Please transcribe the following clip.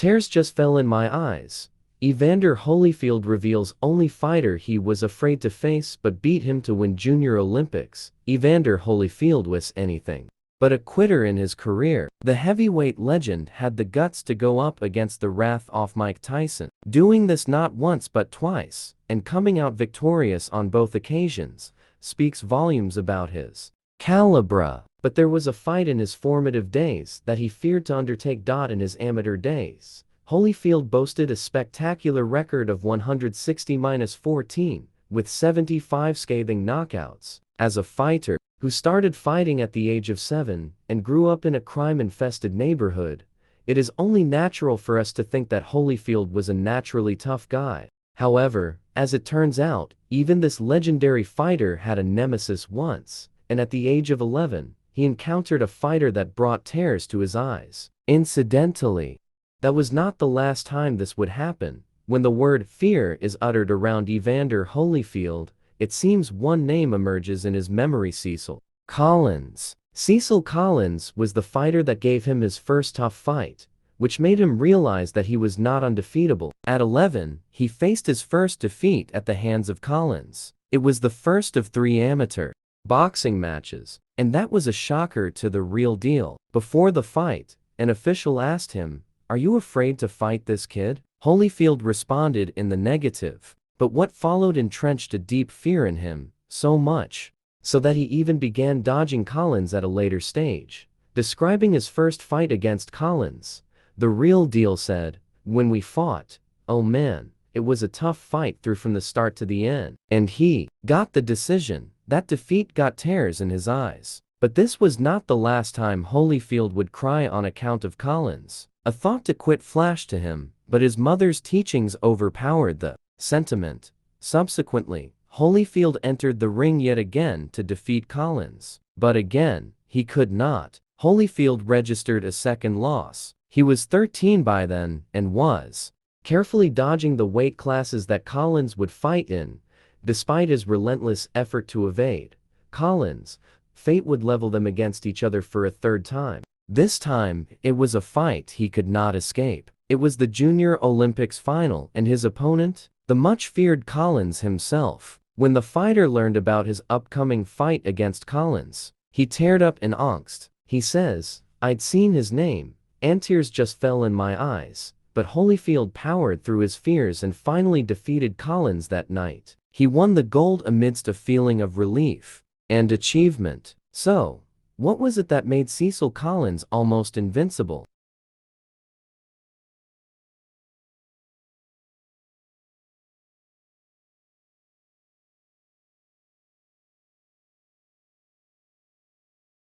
Tears just fell in my eyes. Evander Holyfield reveals only fighter he was afraid to face but beat him to win Junior Olympics. Evander Holyfield was anything but a quitter in his career. The heavyweight legend had the guts to go up against the wrath-off Mike Tyson, doing this not once but twice, and coming out victorious on both occasions, speaks volumes about his caliber. But there was a fight in his formative days that he feared to undertake. In his amateur days, Holyfield boasted a spectacular record of 160-14, with 75 scathing knockouts. As a fighter who started fighting at the age of 7 and grew up in a crime-infested neighborhood, it is only natural for us to think that Holyfield was a naturally tough guy. However, as it turns out, even this legendary fighter had a nemesis once, and at the age of 11, he encountered a fighter that brought tears to his eyes. Incidentally, that was not the last time this would happen. When the word fear is uttered around Evander Holyfield, it seems one name emerges in his memory: Cecil Collins. Cecil Collins was the fighter that gave him his first tough fight, which made him realize that he was not undefeatable. At 11, he faced his first defeat at the hands of Collins. It was the first of 3 amateur boxing matches, and that was a shocker to the real deal. Before the fight, an official asked him, "Are you afraid to fight this kid?" Holyfield responded in the negative, but what followed entrenched a deep fear in him, so much so that he even began dodging Collins at a later stage. Describing his first fight against Collins, the real deal said, "When we fought, oh man, it was a tough fight through from the start to the end. And he got the decision." That defeat got tears in his eyes. But this was not the last time Holyfield would cry on account of Collins. A thought to quit flashed to him, but his mother's teachings overpowered the sentiment. Subsequently, Holyfield entered the ring yet again to defeat Collins. But again, he could not. Holyfield registered a second loss. He was 13 by then, and was carefully dodging the weight classes that Collins would fight in. Despite his relentless effort to evade Collins, fate would level them against each other for a third time. This time, it was a fight he could not escape. It was the Junior Olympics final, and his opponent, the much-feared Collins himself. When the fighter learned about his upcoming fight against Collins, he teared up in angst. He says, "I'd seen his name, and tears just fell in my eyes." But Holyfield powered through his fears and finally defeated Collins that night. He won the gold amidst a feeling of relief and achievement. So, what was it that made Cecil Collins almost invincible?